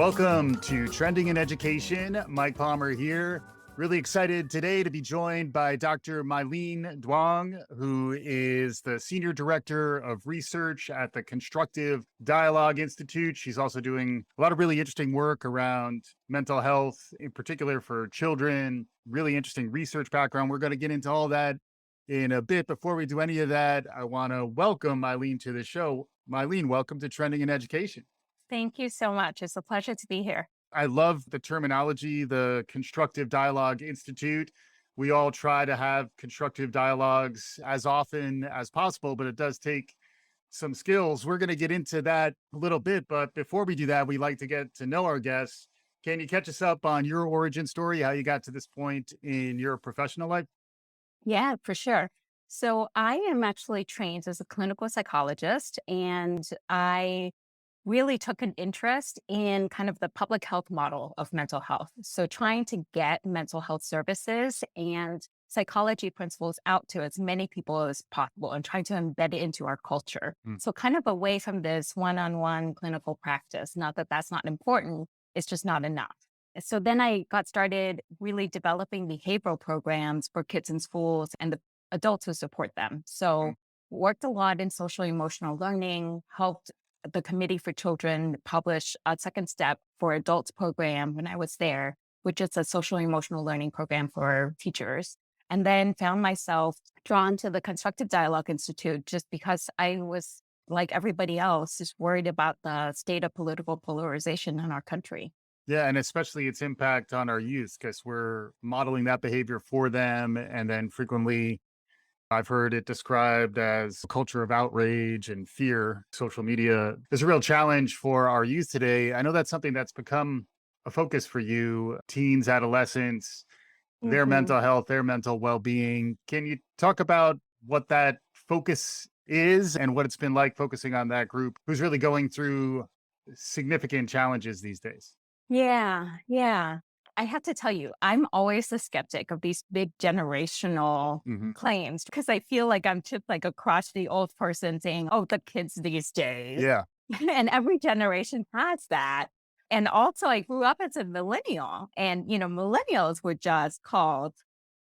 Welcome to Trending in Education. Mike Palmer here. Really excited today to be joined by Dr. Mylien Duong, who is the Senior Director of Research at the Constructive Dialogue Institute. She's also doing a lot of really interesting work around mental health, in particular for children. Really interesting research background. We're going to get into all that in a bit. Before we do any of that, I want to welcome Mylien to the show. Mylien, welcome to Trending in Education. Thank you so much. It's a pleasure to be here. I love the terminology, the Constructive Dialogue Institute. We all try to have constructive dialogues as often as possible, but it does take some skills. We're going to get into that a little bit, but before we do that, we like to get to know our guests. Can you catch us up on your origin story, how you got to this point in your professional life? Yeah, for sure. So I am actually trained as a clinical psychologist, and I really took an interest in kind of the public health model of mental health. So trying to get mental health services and psychology principles out to as many people as possible and trying to embed it into our culture. So kind of away from this one-on-one clinical practice. Not that that's not important, it's just not enough. So then I got started really developing behavioral programs for kids in schools and the adults who support them. So worked a lot in social emotional learning, helped the Committee for Children publish a second step for adults program when I was there, which is a social emotional learning program for teachers. And then found myself drawn to the Constructive Dialogue Institute just because I was, like everybody else, just worried about the state of political polarization in our country. Yeah, and especially its impact on our youth, because we're modeling that behavior for them. And then frequently, I've heard it described as a culture of outrage and fear. Social media is a real challenge for our youth today. I know that's something that's become a focus for you, teens, adolescents, their Mhm. mental health, their mental well-being. Can you talk about what that focus is and what it's been like focusing on that group who's really going through significant challenges these days? Yeah. I have to tell you, I'm always a skeptic of these big generational Hmm. claims because I feel like I'm just like a crotchety old person saying, oh, the kids these days. Yeah. And every generation has that. And also, I grew up as a millennial, and, millennials were just called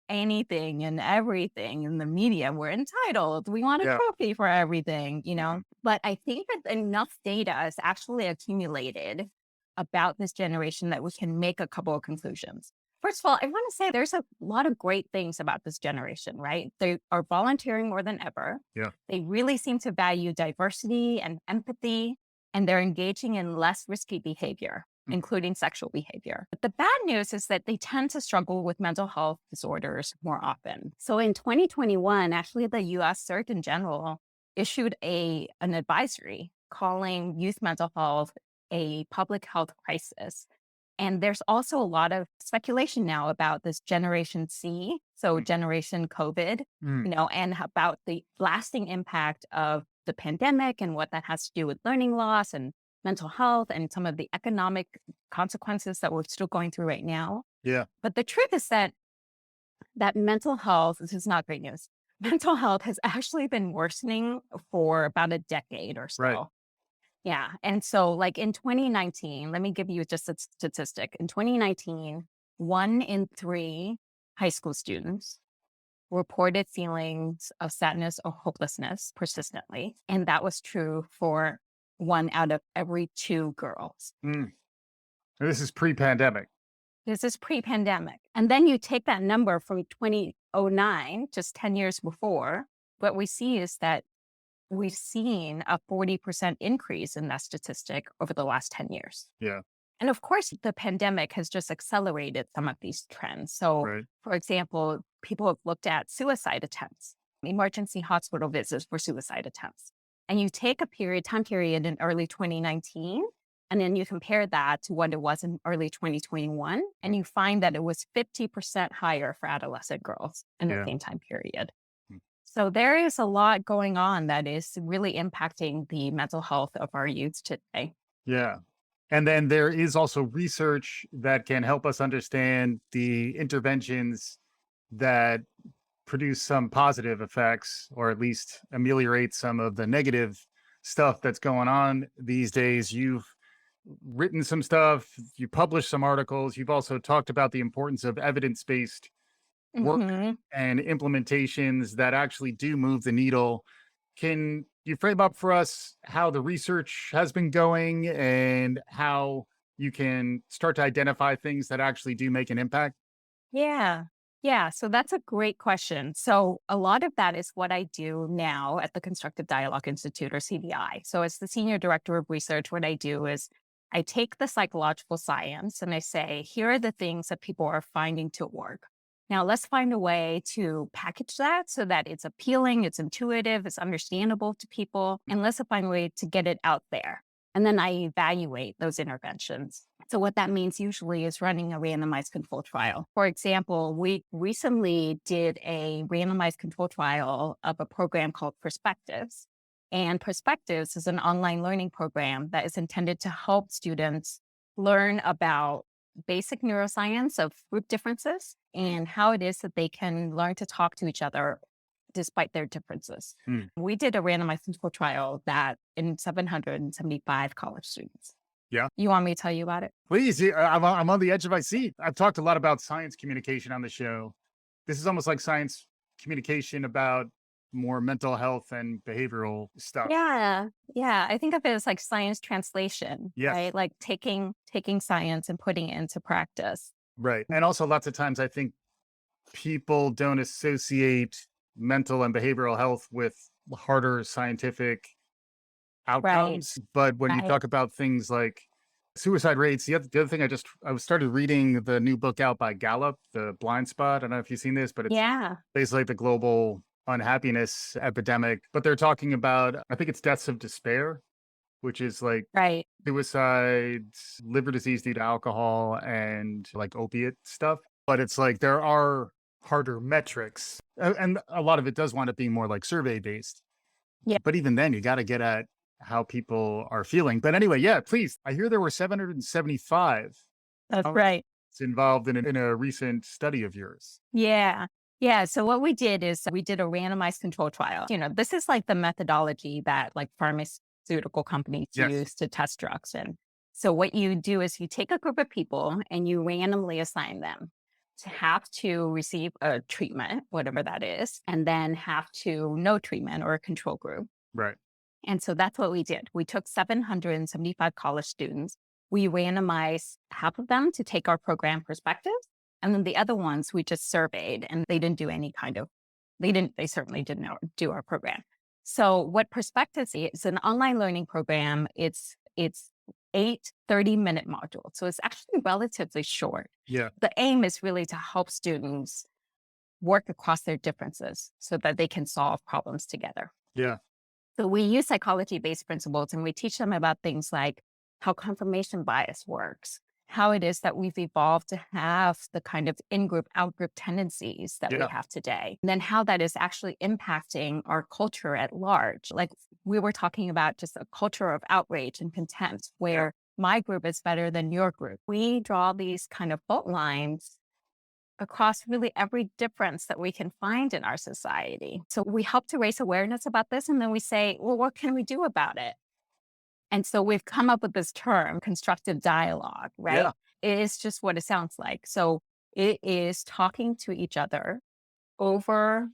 anything and everything in the media. We're entitled. We want a Yeah. trophy for everything, Mhm. But I think that enough data is actually accumulated about this generation that we can make a couple of conclusions. First of all, I want to say there's a lot of great things about this generation, right? They are volunteering more than ever. Yeah. They really seem to value diversity and empathy, and they're engaging in less risky behavior, Mm. including sexual behavior. But the bad news is that they tend to struggle with mental health disorders more often. So in 2021, actually, the US Surgeon General issued an advisory calling youth mental health a public health crisis. And there's also a lot of speculation now about this Generation C, so Mm. Generation COVID, Mm. and about the lasting impact of the pandemic and what that has to do with learning loss and mental health and some of the economic consequences that we're still going through right now. Yeah. But the truth is that mental health, this is not great news, mental health has actually been worsening for about a decade or Right. so. Yeah. And so, like in 2019, let me give you just a statistic. In 2019, 1 in 3 high school students reported feelings of sadness or hopelessness persistently. And that was true for 1 out of every 2 girls. Mm. This is pre-pandemic. This is pre pandemic. And then you take that number from 2009, just 10 years before, what we see is that we've seen a 40% increase in that statistic over the last 10 years. Yeah. And of course, the pandemic has just accelerated some of these trends. So, Right. for example, people have looked at suicide attempts, emergency hospital visits for suicide attempts. And you take time period in early 2019, and then you compare that to what it was in early 2021, and you find that it was 50% higher for adolescent girls in the Yeah. same time period. Mm. So there is a lot going on that is really impacting the mental health of our youth today. Yeah. And then there is also research that can help us understand the interventions that produce some positive effects, or at least ameliorate some of the negative stuff that's going on these days. You've written some stuff, you published some articles, you've also talked about the importance of evidence-based work Hmm. and implementations that actually do move the needle. Can you frame up for us how the research has been going and how you can start to identify things that actually do make an impact? Yeah. Yeah. So that's a great question. So a lot of that is what I do now at the Constructive Dialogue Institute or CDI. So as the senior director of research, what I do is I take the psychological science and I say, here are the things that people are finding to work. Now let's find a way to package that so that it's appealing, it's intuitive, it's understandable to people, and let's find a way to get it out there. And then I evaluate those interventions. So what that means usually is running a randomized control trial. For example, we recently did a randomized control trial of a program called Perspectives. And Perspectives is an online learning program that is intended to help students learn about basic neuroscience of group differences and how it is that they can learn to talk to each other despite their differences. Hmm. We did a randomized control trial that in 775 college students. Yeah. You want me to tell you about it? Please, I'm on the edge of my seat. I've talked a lot about science communication on the show. This is almost like science communication about more mental health and behavioral stuff. Yeah. Yeah. I think of it as like science translation, Yes, right? Like taking science and putting it into practice. right. And also, lots of times, I think people don't associate mental and behavioral health with harder scientific Right. outcomes. But when you Right. talk about things like suicide rates, the other thing I started reading the new book out by Gallup, The Blind Spot. I don't know if you've seen this, but it's Yeah. basically the global unhappiness epidemic. But they're talking about, I think it's deaths of despair, which is like Right. suicides, liver disease due to alcohol, and like opiate stuff. But it's like there are harder metrics. And a lot of it does wind up being more like survey based. Yeah. But even then, you got to get at how people are feeling. But anyway, yeah, please. I hear there were 775 That's college right. involved in a recent study of yours. Yeah. Yeah. So what we did is we did a randomized control trial. This is like the methodology that like pharmaceutical companies Yes. use to test drugs. And so what you do is you take a group of people and you randomly assign them to have to receive a treatment, whatever that is, and then have to no treatment or a control group. Right. And so that's what we did. We took 775 college students. We randomized half of them to take our program Perspectives. And then the other ones we just surveyed and they didn't do any kind of, they certainly didn't do our program. So what Perspectives is an online learning program. It's 8 30-minute modules. So it's actually relatively short. Yeah. The aim is really to help students work across their differences so that they can solve problems together. Yeah. So we use psychology-based principles and we teach them about things like how confirmation bias works, how it is that we've evolved to have the kind of in-group, out-group tendencies that we Yeah. have today, and then how that is actually impacting our culture at large. Like we were talking about just a culture of outrage and contempt where my group is better than your group. We draw these kind of fault lines across really every difference that we can find in our society. So we help to raise awareness about this. And then we say, well, what can we do about it? And so we've come up with this term, constructive dialogue, right? Yeah. It is just what it sounds like. So it is talking to each other over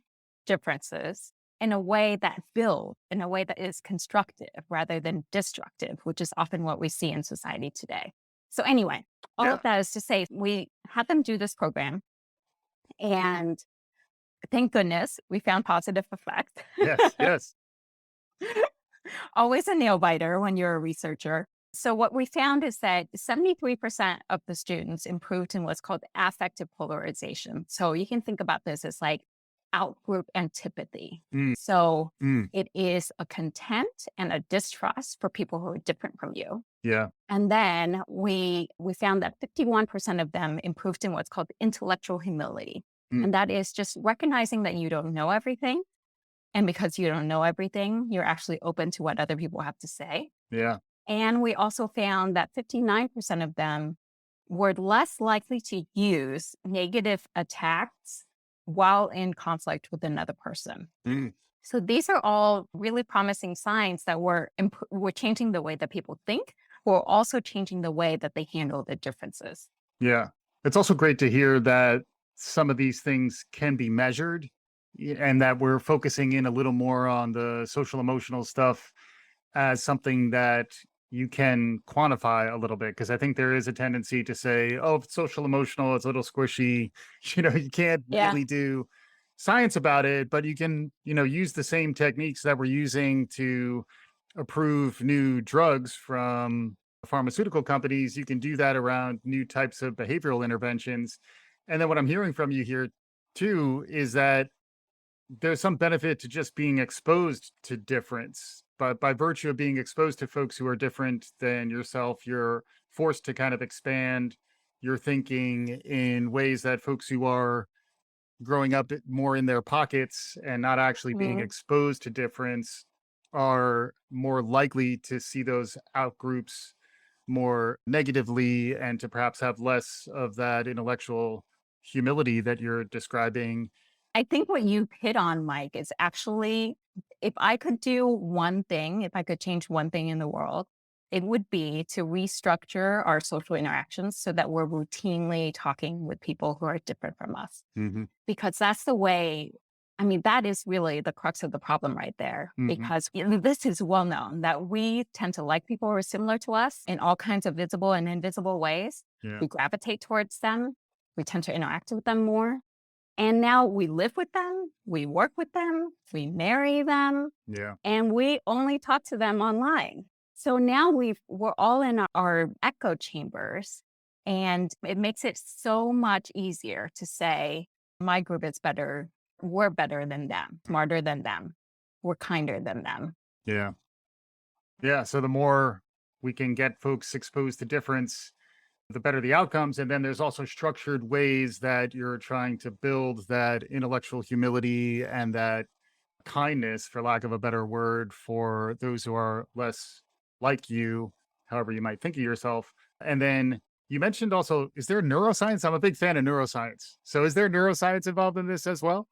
differences in a way that builds, in a way that is constructive rather than destructive, which is often what we see in society today. So anyway, all Yeah. of that is to say we had them do this program. And thank goodness we found positive effect. Yes. Yes. Always a nail biter when you're a researcher. So what we found is that 73% of the students improved in what's called affective polarization. So you can think about this as like outgroup antipathy. Mm, So mm, it is a contempt and a distrust for people who are different from you. yeah. And then we found that 51% of them improved in what's called intellectual humility. Mm, And that is just recognizing that you don't know everything. And because you don't know everything, you're actually open to what other people have to say. yeah. And we also found that 59% of them were less likely to use negative attacks while in conflict with another person. Mm, So these are all really promising signs that we're changing the way that people think, we're also changing the way that they handle the differences. Yeah. It's also great to hear that some of these things can be measured and that we're focusing in a little more on the social emotional stuff as something that you can quantify a little bit. Cause I think there is a tendency to say, oh, if it's social emotional, it's a little squishy. You can't Yeah. really do science about it, but you can, use the same techniques that we're using to approve new drugs from pharmaceutical companies. You can do that around new types of behavioral interventions. And then what I'm hearing from you here too is that there's some benefit to just being exposed to difference. But by virtue of being exposed to folks who are different than yourself, you're forced to kind of expand your thinking in ways that folks who are growing up more in their pockets and not actually being Mhm. exposed to difference are more likely to see those outgroups more negatively and to perhaps have less of that intellectual humility that you're describing. I think what you hit on, Mike, is actually if I could do one thing, if I could change one thing in the world, it would be to restructure our social interactions so that we're routinely talking with people who are different from us. Hmm. Because that's the way, I mean, that is really the crux of the problem right there. Hmm. Because this is well known that we tend to like people who are similar to us in all kinds of visible and invisible ways. Yeah. We gravitate towards them. We tend to interact with them more. And now we live with them, we work with them, we marry them, Yeah. and we only talk to them online. So now we're all in our echo chambers, and it makes it so much easier to say, my group is better, we're better than them, smarter than them, we're kinder than them. Yeah. Yeah. So the more we can get folks exposed to difference, the better the outcomes. And then there's also structured ways that you're trying to build that intellectual humility and that kindness, for lack of a better word, for those who are less like you, however you might think of yourself. And then you mentioned also, is there neuroscience? I'm a big fan of neuroscience. So is there neuroscience involved in this as well?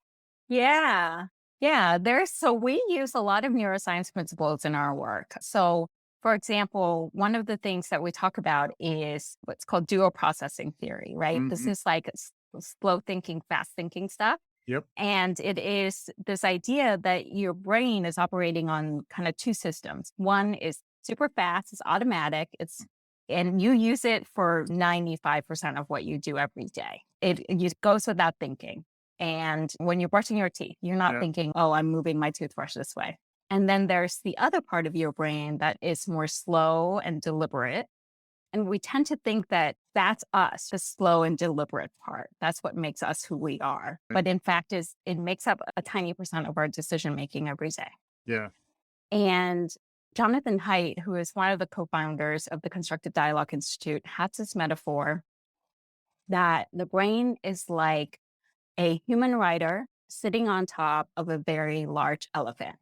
Yeah. Yeah. So we use a lot of neuroscience principles in our work. So, for example, one of the things that we talk about is what's called dual processing theory, right? This Hmm. is like slow thinking, fast thinking stuff. Yep. And it is this idea that your brain is operating on kind of two systems. One is super fast, it's automatic, and you use it for 95% of what you do every day. It goes without thinking. And when you're brushing your teeth, you're not Yeah. thinking, oh, I'm moving my toothbrush this way. And then there's the other part of your brain that is more slow and deliberate. And we tend to think that that's us, the slow and deliberate part. That's what makes us who we are. Right. But in fact, it makes up a tiny percent of our decision making every day. Yeah. And Jonathan Haidt, who is one of the co-founders of the Constructive Dialogue Institute, has this metaphor that the brain is like a human rider sitting on top of a very large elephant.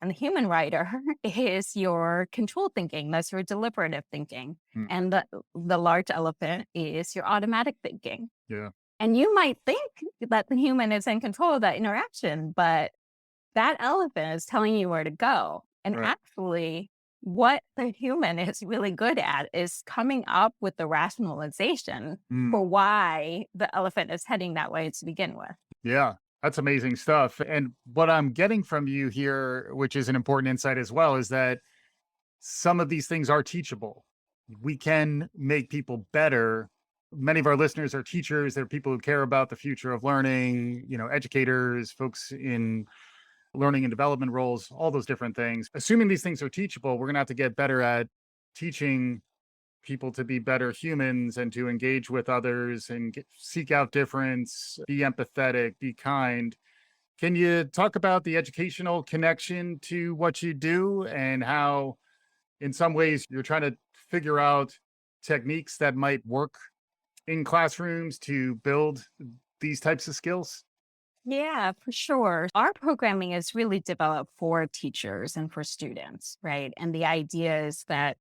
And the human rider is your controlled thinking, that's your deliberative thinking. Mm. And the large elephant is your automatic thinking. Yeah. And you might think that the human is in control of that interaction, but that elephant is telling you where to go. And Right. actually, what the human is really good at is coming up with the rationalization Mm. for why the elephant is heading that way to begin with. Yeah, that's amazing stuff. And what I'm getting from you here, which is an important insight as well, is that some of these things are teachable. We can make people better. Many of our listeners are teachers, they're people who care about the future of learning, educators, folks in learning and development roles, all those different things. Assuming these things are teachable, we're going to have to get better at teaching people to be better humans and to engage with others and seek out difference, be empathetic, be kind. Can you talk about the educational connection to what you do and how, in some ways, you're trying to figure out techniques that might work in classrooms to build these types of skills? Yeah, for sure. Our programming is really developed for teachers and for students, right? And the idea is that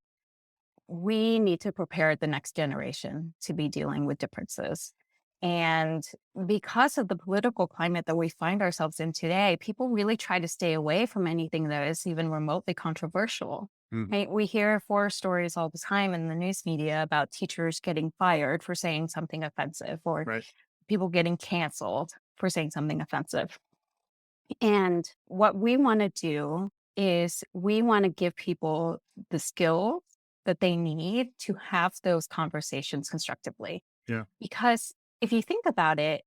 we need to prepare the next generation to be dealing with differences. And because of the political climate that we find ourselves in today, people really try to stay away from anything that is even remotely controversial. Mm. right? We hear horror stories all the time in the news media about teachers getting fired for saying something offensive or Right. people getting canceled for saying something offensive. And what we want to do is we want to give people the skills that they need to have those conversations constructively. Yeah. Because if you think about it,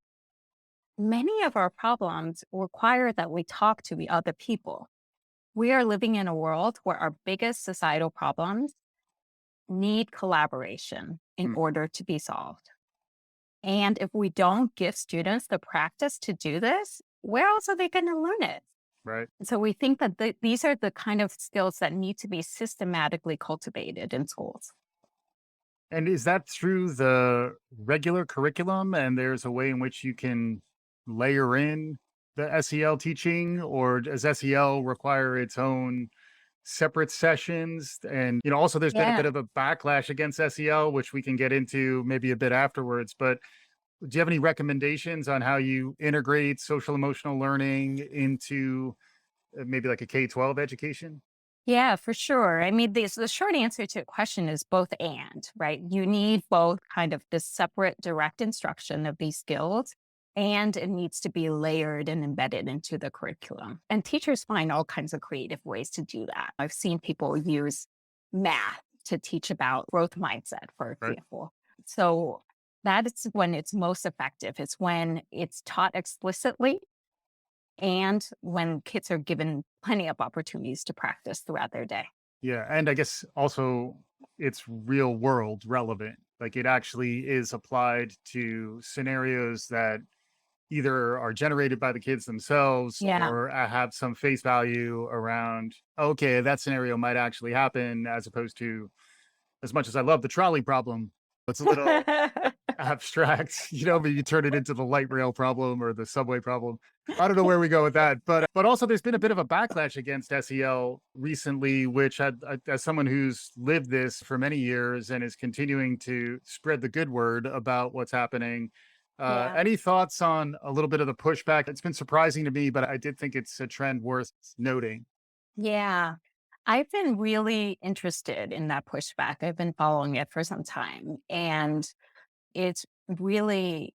many of our problems require that we talk to the other people. We are living in a world where our biggest societal problems need collaboration in Mm. order to be solved. And if we don't give students the practice to do this, where else are they going to learn it? Right. So we think that these are the kind of skills that need to be systematically cultivated in schools. And is that through the regular curriculum? And there's a way in which you can layer in the SEL teaching, or does SEL require its own separate sessions? And, also there's been a Yeah. bit of a backlash against SEL, which we can get into maybe a bit afterwards. But do you have any recommendations on how you integrate social emotional learning into maybe like a K-12 education? Yeah, for sure. I mean, the short answer to your question is both and, right? You need both kind of this separate direct instruction of these skills, and it needs to be layered and embedded into the curriculum. And teachers find all kinds of creative ways to do that. I've seen people use math to teach about growth mindset, for Right. example. So that is when it's most effective. It's when it's taught explicitly and when kids are given plenty of opportunities to practice throughout their day. Yeah, and I guess also it's real world relevant. Like it actually is applied to scenarios that either are generated by the kids themselves Yeah. or have some face value around, okay, that scenario might actually happen, as opposed to, as much as I love the trolley problem, it's a little abstract, maybe you turn it into the light rail problem or the subway problem. I don't know where we go with that, but also there's been a bit of a backlash against SEL recently, which as someone who's lived this for many years and is continuing to spread the good word about what's happening. Yeah. Any thoughts on a little bit of the pushback? It's been surprising to me, but I did think it's a trend worth noting. Yeah. I've been really interested in that pushback. I've been following it for some time. And it's really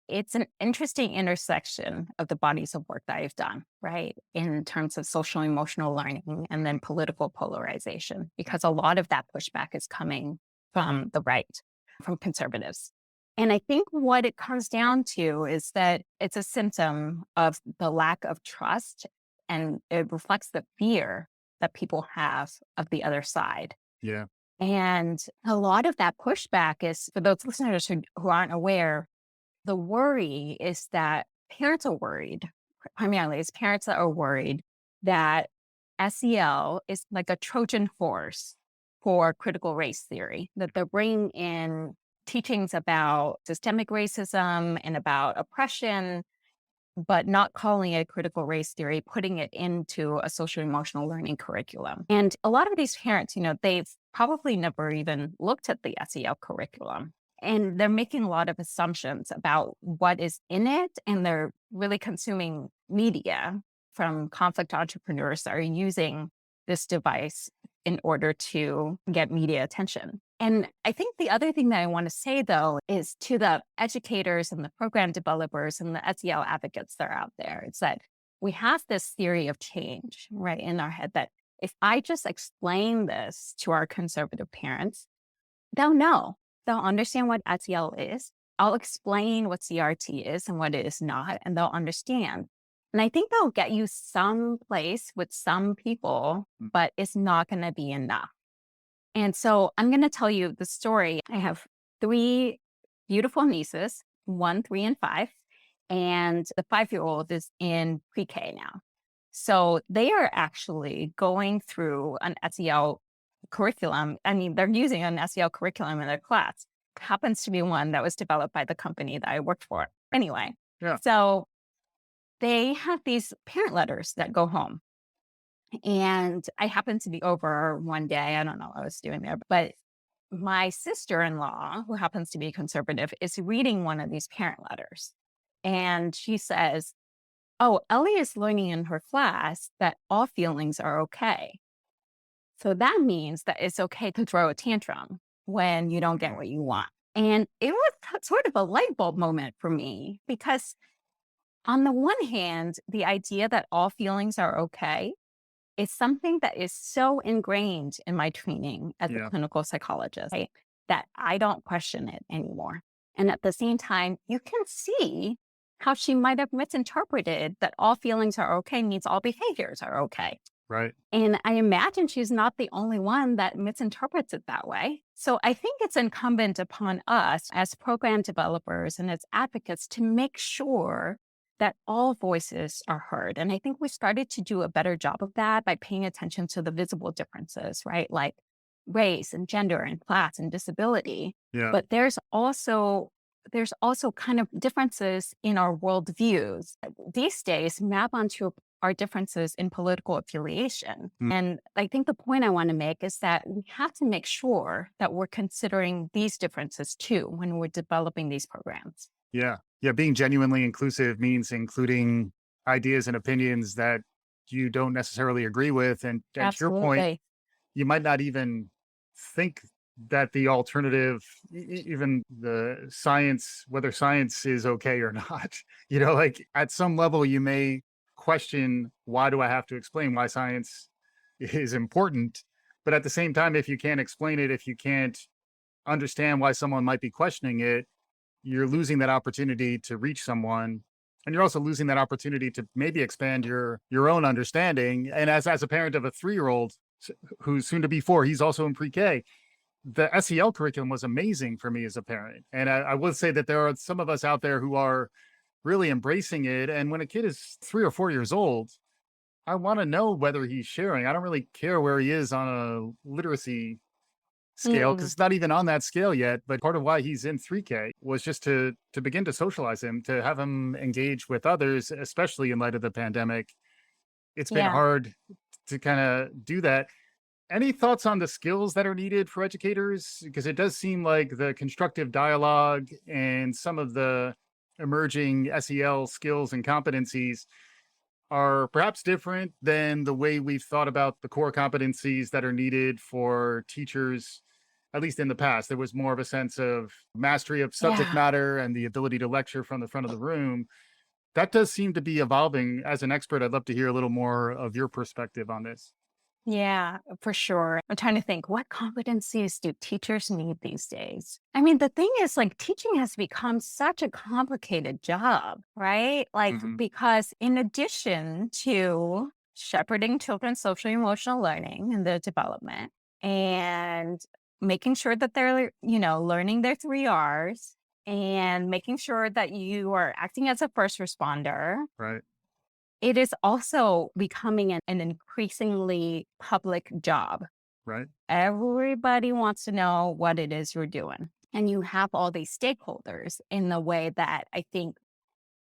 it's an interesting intersection of the bodies of work that I've done, right? In terms of social emotional learning and then political polarization, because a lot of that pushback is coming from the right, from conservatives. And I think what it comes down to is that it's a symptom of the lack of trust, and it reflects the fear that people have of the other side. Yeah. And a lot of that pushback is, for those listeners who aren't aware, the worry is that parents are worried, primarily it's parents that are worried that SEL is like a Trojan horse for critical race theory, that they're bringing in teachings about systemic racism and about oppression, but not calling it critical race theory, putting it into a social emotional learning curriculum. And a lot of these parents, they've probably never even looked at the SEL curriculum. And they're making a lot of assumptions about what is in it. And they're really consuming media from conflict entrepreneurs that are using this device in order to get media attention. And I think the other thing that I want to say, though, is to the educators and the program developers and the SEL advocates that are out there, it's that we have this theory of change, right, in our head that if I just explain this to our conservative parents, they'll know. They'll understand what SEL is. I'll explain what CRT is and what it is not, and they'll understand. And I think they'll get you some place with some people, Mm. but it's not going to be enough. And so I'm going to tell you the story. I have three beautiful nieces, 1, 3, and 5. And the 5-year-old is in pre-K now. So they are actually going through an SEL curriculum. I mean, they're using an SEL curriculum in their class. Happens to be one that was developed by the company that I worked for. Anyway, Yeah. so they have these parent letters that go home. And I happened to be over one day. I don't know what I was doing there, but my sister-in-law, who happens to be conservative, is reading one of these parent letters. And she says, "Oh, Ellie is learning in her class that all feelings are okay." So that means that it's okay to throw a tantrum when you don't get what you want. And it was sort of a light bulb moment for me because, on the one hand, the idea that all feelings are okay is something that is so ingrained in my training as a Yeah. clinical psychologist, right? That I don't question it anymore. And at the same time, you can see how she might have misinterpreted that all feelings are okay means all behaviors are okay. Right. And I imagine she's not the only one that misinterprets it that way. So I think it's incumbent upon us as program developers and as advocates to make sure that all voices are heard. And I think we started to do a better job of that by paying attention to the visible differences, right? Like race and gender and class and disability. Yeah. But there's also kind of differences in our worldviews. These days map onto our differences in political affiliation. Mm. And I think the point I want to make is that we have to make sure that we're considering these differences too when we're developing these programs. Yeah. Yeah. Being genuinely inclusive means including ideas and opinions that you don't necessarily agree with. And to your point, Absolutely. you might not even think that the alternative, even the science, whether science is okay or not, like at some level, you may question, why do I have to explain why science is important? But at the same time, if you can't explain it, if you can't understand why someone might be questioning it, you're losing that opportunity to reach someone. And you're also losing that opportunity to maybe expand your own understanding. And as a parent of a 3-year-old who's soon to be 4, he's also in pre-K. The SEL curriculum was amazing for me as a parent. And I would say that there are some of us out there who are really embracing it. And when a kid is 3 or 4 years old, I want to know whether he's sharing. I don't really care where he is on a literacy scale because Mm, it's not even on that scale yet. But part of why he's in 3K was just to begin to socialize him, to have him engage with others, especially in light of the pandemic. It's been yeah. hard to kind of do that. Any thoughts on the skills that are needed for educators? Because it does seem like the constructive dialogue and some of the emerging SEL skills and competencies are perhaps different than the way we've thought about the core competencies that are needed for teachers. At least in the past, there was more of a sense of mastery of subject Yeah. matter and the ability to lecture from the front of the room. That does seem to be evolving. As an expert, I'd love to hear a little more of your perspective on this. Yeah, for sure. I'm trying to think, what competencies do teachers need these days? I mean, the thing is, like, teaching has become such a complicated job, right? Like, Hmm. because in addition to shepherding children's social emotional learning and their development and making sure that they're, learning their 3 R's and making sure that you are acting as a first responder, Right, it is also becoming an increasingly public job. right, Everybody wants to know what it is you're doing. And you have all these stakeholders in the way that I think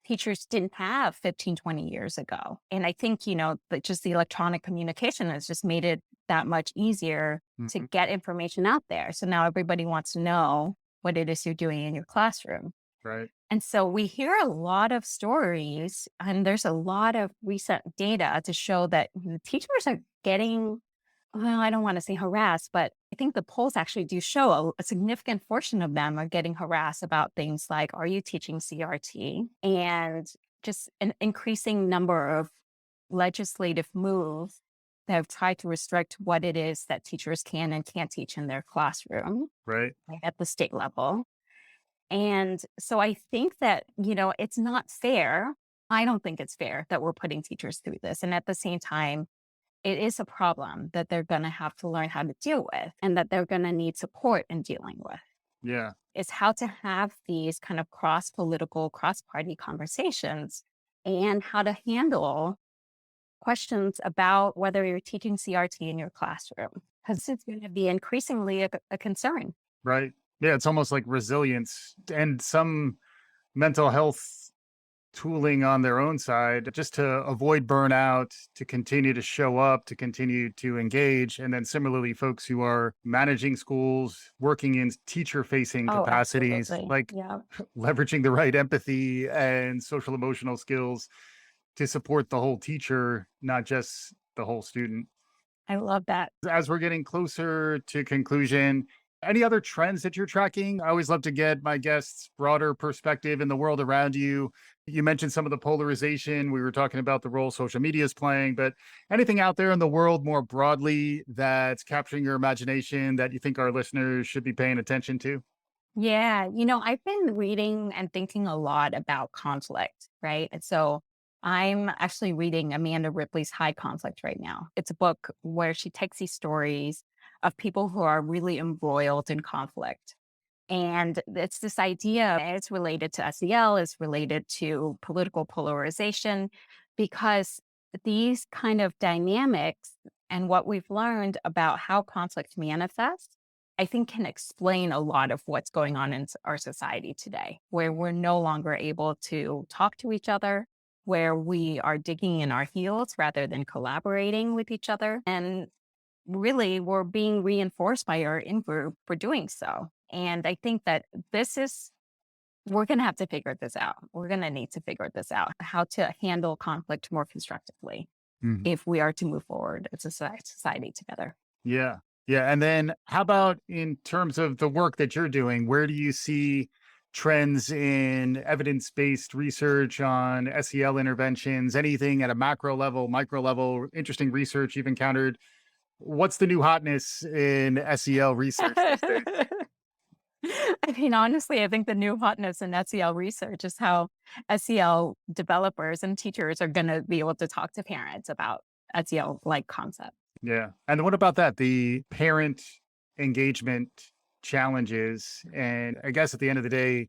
teachers didn't have 15, 20 years ago. And I think, that just the electronic communication has just made it that much easier to hmm, get information out there. So now everybody wants to know what it is you're doing in your classroom. right, And so we hear a lot of stories, and there's a lot of recent data to show that teachers are getting, well, I don't want to say harassed, but I think the polls actually do show a significant portion of them are getting harassed about things like, are you teaching CRT? And just an increasing number of legislative moves that have tried to restrict what it is that teachers can and can't teach in their classroom, right. right, at the state level. And so I think that, it's not fair. I don't think it's fair that we're putting teachers through this. And at the same time, it is a problem that they're going to have to learn how to deal with and that they're going to need support in dealing with. Yeah, Is how to have these kind of cross political, cross party conversations and how to handle questions about whether you're teaching CRT in your classroom, because it's going to be increasingly a concern. right. Yeah, it's almost like resilience and some mental health tooling on their own side just to avoid burnout, to continue to show up, to continue to engage. And then similarly, folks who are managing schools, working in teacher facing Oh, capacities, absolutely. like Yeah. leveraging the right empathy and social emotional skills to support the whole teacher, not just the whole student. I love that. As we're getting closer to conclusion, any other trends that you're tracking? I always love to get my guests' broader perspective in the world around you. You mentioned some of the polarization. We were talking about the role social media is playing, but anything out there in the world more broadly that's capturing your imagination that you think our listeners should be paying attention to? Yeah, I've been reading and thinking a lot about conflict, right? And so I'm actually reading Amanda Ripley's High Conflict right now. It's a book where she takes these stories of people who are really embroiled in conflict. And it's this idea, it's related to SEL, it's related to political polarization, because these kind of dynamics and what we've learned about how conflict manifests, I think can explain a lot of what's going on in our society today, where we're no longer able to talk to each other, where we are digging in our heels rather than collaborating with each other. And really we're being reinforced by our in-group for doing so. And I think that we're going to have to figure this out. We're going to need to figure this out, how to handle conflict more constructively Mhm. if we are to move forward as a society together. Yeah. Yeah. And then how about in terms of the work that you're doing? Where do you see trends in evidence-based research on SEL interventions, anything at a macro level, micro level, interesting research you've encountered? What's the new hotness in SEL research these days? I mean, honestly, I think the new hotness in SEL research is how SEL developers and teachers are going to be able to talk to parents about SEL like concepts. Yeah. And what about that? The parent engagement challenges. And I guess at the end of the day,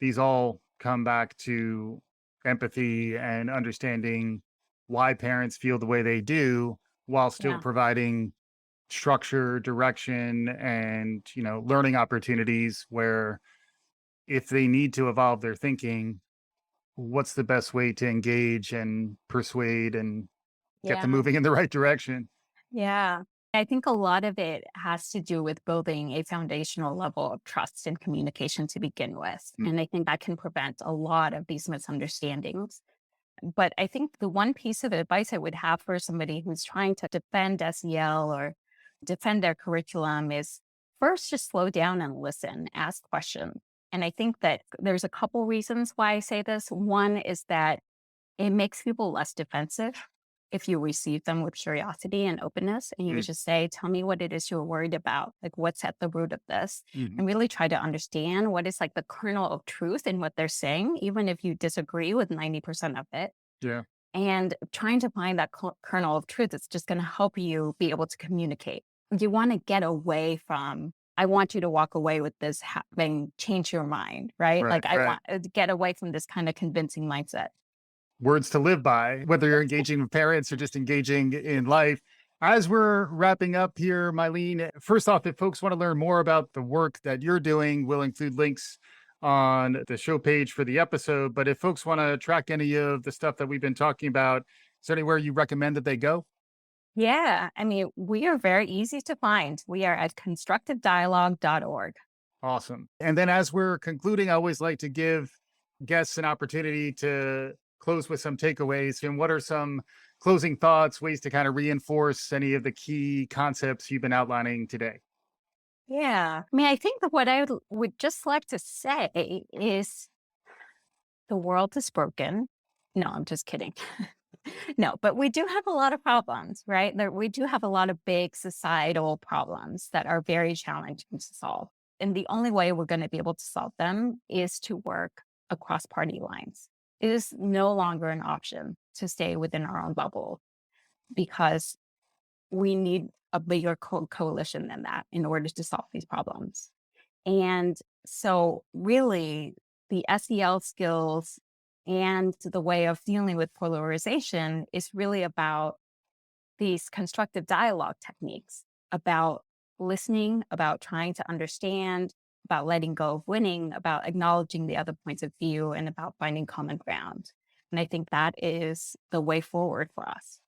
these all come back to empathy and understanding why parents feel the way they do while still Yeah. providing structure, direction, and, learning opportunities where if they need to evolve their thinking, what's the best way to engage and persuade and get them Yeah. moving in the right direction? Yeah. I think a lot of it has to do with building a foundational level of trust and communication to begin with. Mm, And I think that can prevent a lot of these misunderstandings. But I think the one piece of advice I would have for somebody who's trying to defend SEL or defend their curriculum is first just slow down and listen, ask questions. And I think that there's a couple reasons why I say this. One is that it makes people less defensive if you receive them with curiosity and openness and you mm, just say, tell me what it is you're worried about, like what's at the root of this, mhm. and really try to understand what is like the kernel of truth in what they're saying, even if you disagree with 90% of it. Yeah. And trying to find that kernel of truth is just going to help you be able to communicate. You want to get away from, I want you to walk away with this having changed your mind, right? Right. Like I Right. want to get away from this kind of convincing mindset. Words to live by, whether you're engaging with parents or just engaging in life. As we're wrapping up here, Mylien, first off, if folks want to learn more about the work that you're doing, we'll include links on the show page for the episode. But if folks want to track any of the stuff that we've been talking about, is there anywhere you recommend that they go? Yeah. I mean, we are very easy to find. We are at constructivedialogue.org. Awesome. And then as we're concluding, I always like to give guests an opportunity to close with some takeaways. And what are some closing thoughts, ways to kind of reinforce any of the key concepts you've been outlining today? Yeah. I mean, I think that what I would just like to say is the world is broken. No, I'm just kidding. No, but we do have a lot of problems, right? We do have a lot of big societal problems that are very challenging to solve. And the only way we're going to be able to solve them is to work across party lines. It is no longer an option to stay within our own bubble because we need a bigger coalition than that in order to solve these problems. And so, really, the SEL skills and the way of dealing with polarization is really about these constructive dialogue techniques, about listening, about trying to understand, about letting go of winning, about acknowledging the other points of view, and about finding common ground. And I think that is the way forward for us.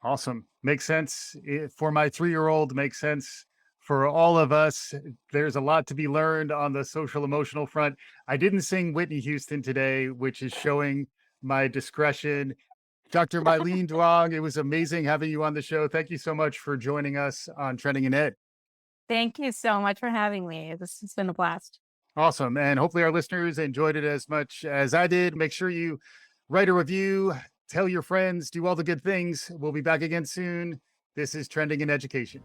Awesome. Makes sense. For my 3-year-old, makes sense for all of us. There's a lot to be learned on the social emotional front. I didn't sing Whitney Houston today, which is showing my discretion. Dr. Mylien Duong, it was amazing having you on the show. Thank you so much for joining us on Trending in Ed. Thank you so much for having me. This has been a blast. Awesome. And hopefully our listeners enjoyed it as much as I did. Make sure you write a review, tell your friends, do all the good things. We'll be back again soon. This is Trending in Education.